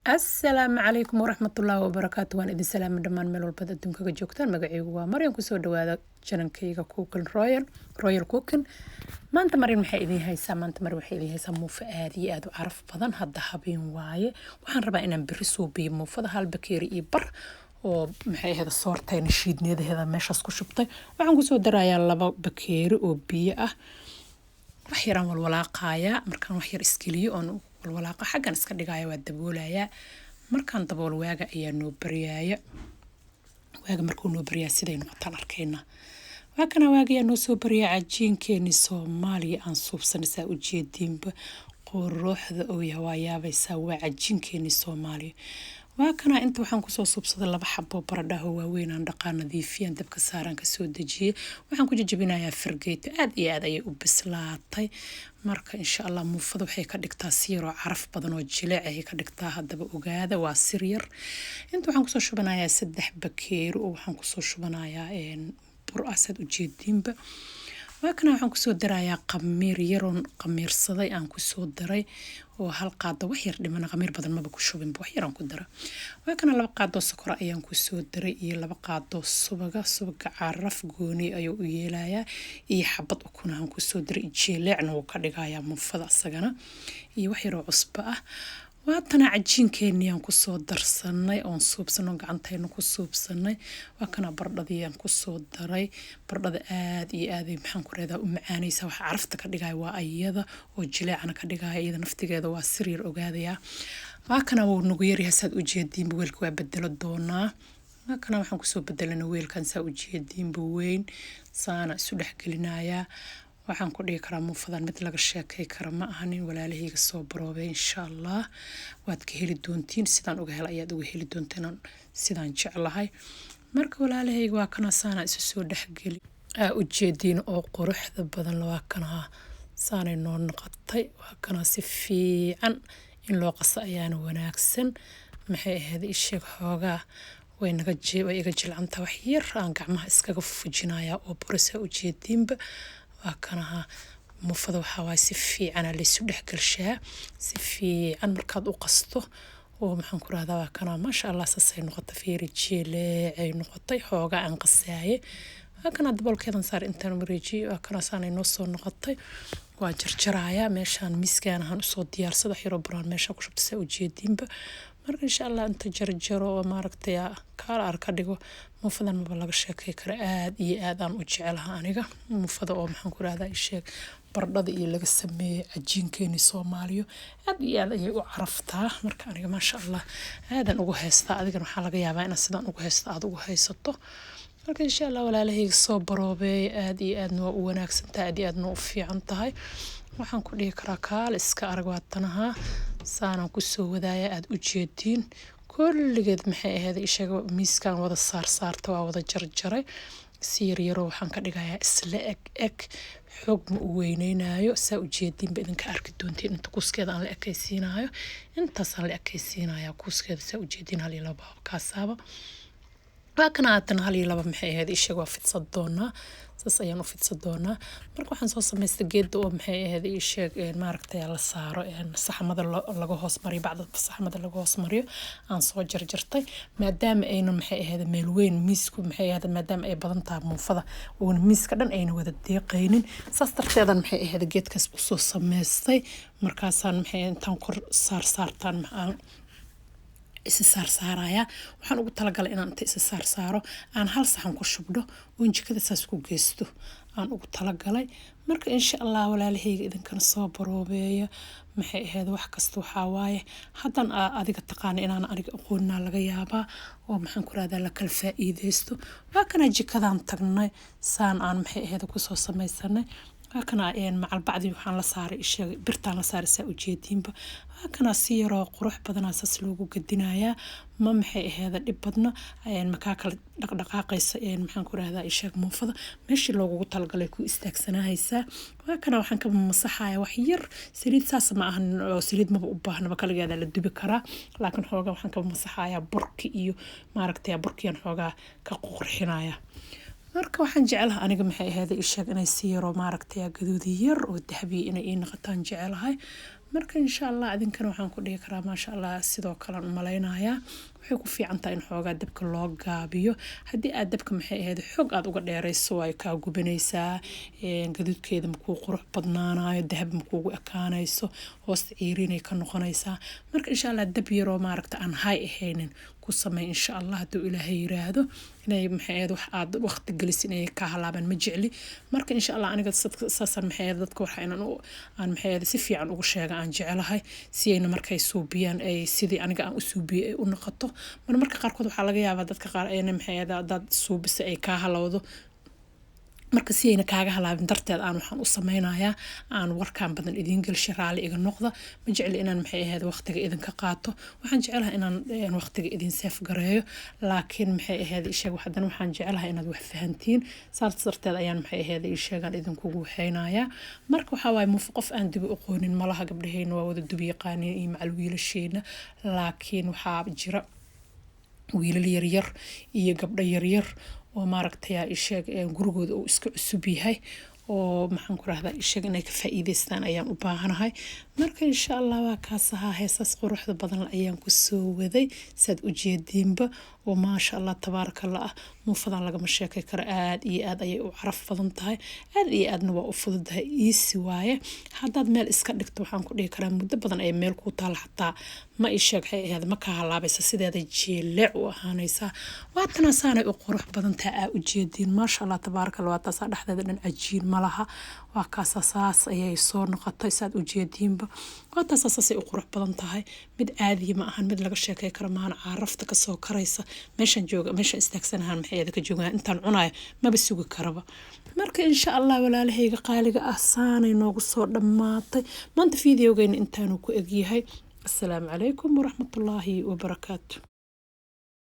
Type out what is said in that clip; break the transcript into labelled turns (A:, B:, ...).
A: السلام عليكم ورحمة الله وبركاته وأنا إذن سلام دمان ميل والبدا دونكا joogtaan magacaygu waa Maryam kusoo dhawaada channelkayga Cooking Royal Cooking maanta Maryam waxay idin haysaa muufa aad iyo aad u caraf badan hadda habeen waaye waxaan rabaa inaan bari suubiyo muufada hal bakeeri iyo bar oo maxay ahayd soortayna shiidneedaheeda meeshaas ku shubtay waxaan kusoo darayaa 2 bakeeri oo biyo ah wax yaraan walwalaaqaya markaan wax yar iskiliyo oo walwalaaqa xaggan iska dhigaya waa daboolaya markaan dabool waaga ayaa noo baryaaya waaga markuu noo baryaa sidaynu qataan arkayna waakana waaga ayaa noo soo baryaa cajiinkeeni Soomaaliya aan suubsanaysaa u jeedinba quruxda oo yaabaysaa waa cajiinkeeni Soomaaliya waakana inta waxaan ku soo suubsaday 2 xabbo baradho waaweyn aan dhaqaan nadiifiyaan dabka saaran ka soo dajiyay waxaan ku jajabinayaa fargeeto aad iyo aad ayay u bislaatay marka insha Allah muufada waxay ka dhigtaa siiro caraf badan oo jileec ay ka dhigtaa hadaba ogaada waa sir yar inta waxaan ku soo shubanayaa 3 bakeeri oo waxaan ku soo shubanayaa bur asad u jeedinba waakana waxaan ku soo darayaa qamiir yaroon qamiirsaday aan ku soo daray oo hal qaado wax yar dhiman qamiir badan maba ku shubin wax yar aan ku dara waakana 2 qaado sokor ayaan ku soo daray iyo 2 qaado subaga caraf gooni ayuu u yeelayaa iyo xabad ukun aan ku soo daray jileecna uu ka dhigayaa muufada asagana iyo wax yar oo cusbo ah waatana cajiinkeeni aan ku soo darsanay oo suubsano gacantayna ku suubsanay waakana baradhadii aan ku soo daray baradhada aad iyo aad maxaan ku reedaa u macaanaysa wax carafta ka dhigay waa ayada oo jileecna ka dhigay iyada naftigeeda waa sir yar ogaadaya waakana wuu nagu yar yahay saad u jeedin weelka waa bedelo doonaa waakana waxaan ku soo bedelana weelkan saa u jeedin weyn saana isu dhaxgelinayaa waxaan ku dhigi karaa muufadan mid laga sheekay kara ma ahanin walaalahayga soo baroobay insha Allah waad ka heli doontiin sidaan uga hel ayaad uga heli doontaan sidaan jeclahay marka walaalahayga waa kana saana isu soo dhaxgeli u jeedin oo quruxda badan waa kana saanay noo noqotay waa kana si fiican in loo qaso ayaana wanaagsan maxay ahayd isheeg xoogaa way naga iga jilcanta wax yar aan gacmaha iskaga fujinaya oo burasa u jeedinba waakana muufada waxa way si fiican la isu dhaxgalshaa si fiican markaad u qasto oo maxaan ku raahdaa waakana ma sha Allah sasay noqotay fiiri jileec ay noqotay xooga aan qasaaye waakana daboolkeedan saar intaan wareejiyo waakana saanay noo soo noqotay waa jarjaraya meeshaan miiskaan ahaan soo diyaarsado xiro buraan meesha ku shubtay u jeedinba marka insha Allah inta jarjaro oo maaragtay kaal arka dhigo muufadan ma laga sheekay kara aad iyo aad aan u jecelahay aniga muufada oo maxaan ku raahdaa isheeg baradhada iyo laga sameeyay cajiinkeeni Soomaaliya aad iyo aad ayay u caraftaa marka aniga ma sha Allah aadan ugu heystaa adigana waxa laga yaabaa in sidaan ugu heystaa aad ugu haysato marka insha Allah walaalahayga soo baroobay aad iyo aad noo u wanaagsantaa aad iyo aad noo u fiican tahay waxaan ku dhigi karaa kaal iska arag waatanaha saana ku soo wadaaya aad u jeedin kulligeed maxay ahayd ishaga miiskan wada saarta waa wada jarjaray si yar waxaan ka dhigayaa isla eg xoog ma u weyneynayo saa u jeedin ba idinka arki doontiin inta kuskeeda aan la ekaysiinayo intaas aan la ekaysiinayaa kuskeeda saa u jeedin hal iyo laba kaasaaba waakana aatan hal iyo laba maxay ahayd ishaga waa fidsan doonaa saas ayaan u fidsan doonaa marka waxaan soo samaystay geed oo maxay ahayd isheeg maaragtay la saaro saxamada laga hoos mariyo bacda saxamada laga hoos mariyo aan soo jarjartay maadaama ayna maxay ahayd meel weyn miisku maxay ahayd maadaama ay badan tahay muufada oo miiska dhan ayna wada deeqaynin saas darteedan maxay ahayd geedkaas u soo samaystay markaasaan maxay intaan kor saartaan maxaan isi saaraya waxaan ugu talagalay inaan inta isi saaro aan hal saxan ku shubdo oo jikada saas ku geesto aan ugu talagalay marka insha Allah walaalahayga idinkana soo baroobeeyo maxay ahayd wax kasta waxa waaye hadan adiga taqaan inaan aniga aqoonna laga yaabaa oo maxaan ku raadaa la kala faa'iideysto waa kana jikadan tagnay saan aan maxay ahayd ku soo samaysanay waakana macal bacdi waxaan la saaray isheeg birtaan la saaray saa u jeedinba waakana si yar oo qurux badan asas loogu gadinayaa ma maxay ahayd dhib badna makaa kala dhaqdhaqaaqaysa maxaan ku raahdaa isheeg muufada meeshii loogu talagalay ku istaagsanahaysaa waakana waxaan ka masaxayaa wax yar saliid saas ma ahan oo saliid maba u baahnaba kaligeeda la dubi karaa laakiin xoogaa waxaan ka masaxayaa burki iyo maaragtay burkiyan xoogaa ka qurxinaya marka waxaan jecelahay aniga maxay ahayd isheeg inay si yar oo maaragtay gaduud yar oo dahabi inay ii noqotaan jecelahay marka insha Allah adinkana waxaan ku dhihi karaa maasha Allah sidoo kale malaynayaa waxay ku fiican tahay in xoogaa dabka loo gaabiyo haddii aad dabka maxay ahayd xoog aad uga dheerayso ay kaa gubanaysaa gaduudkeeda makuu qurux badnaanayo dahab makuugu ekaanayso hoosta ciiriinay ka noqonaysaa marka insha Allah dab yaroo maaragta aan hay ahaynin ku samey insha Allah hadduu ilaahay yiraahdo inay maxay ahayd wax aad waqti gelisin inay ka halaabaan ma jecli marka insha Allah aniga saasan maxay ahayd dadka waxa aan maxay ahayd si fiican ugu sheega aan jecelahay si ayna markay suubiyaan ay sidii aniga aan u suubiyay ay u noqoto marka qaarkood waxa laga yaabaa dadka qaar ayna maxay ahayd dad suubisa ay ka halawdo marka si ayna kaaga halaabin darteed aan waxaan u sameynayaa aan warkaan badan idin galshay raali iga noqda ma jecli inaan maxay ahayd waqtiga idin ka qaato waxaan jecelahay inaan waqtiga idin seef gareeyo laakiin maxay ahayd isheeg waxdan waxaan jecelahay inaad wax fahantiin saas darteed ayaan maxay ahayd isheegan idin kugu waxaynayaa marka waxa waay muf qof aan dubi aqoonin malaha gabdhahayna waa wada dubi yaqaaniin iyo macal wiilasheena laakiin waxaa jira wiilal yaryar iyo gabdho yaryar oo maaragtay isheeg gurigooda uu iska cusub yahay oo maxaan ku rahdaa isheeg inay ka faa'iideystaan ayaan u baahanahay marka insha Allah waa kaas ahaa heesaas quruxda badan ayaan ku soo waday saad u jeediinba oo maasha Allah tabaarakallah muufadan lagama sheekay karo aad iyo aad ayay u caraf badan tahay aad iyo aadna waa u fududahay iisi waaye haddaad meel iska dhigto waxaan ku dhihi karaa muddo badan ay meel ku taal xataa ma isheeg waxay ahayd ma ka halaabaysa sideeda jeeleec u ahaanaysaa waatana saanay u qurux badan tahay u jeediin maasha Allah tabaarakallah waa taas dhexdeeda dhan ajiin malaha waa kaas saas ayay soo noqotay saad u jeediinba waa taas saasay u qurux badan tahay mid aadi ma ahan mid laga sheekay karo maan carafta ka soo karaysa meeshan jooga meeshan istaagsanahan maxay ka joogaan intaan cunayo maba sugi karaba marka insha Allah walaalahayga qaaliga ah saanay noogu soo dhamaatay maanta fiidiyogeena intaanu ku egyahay assalaamu calaykum waraxmatullaahi wabarakaatuh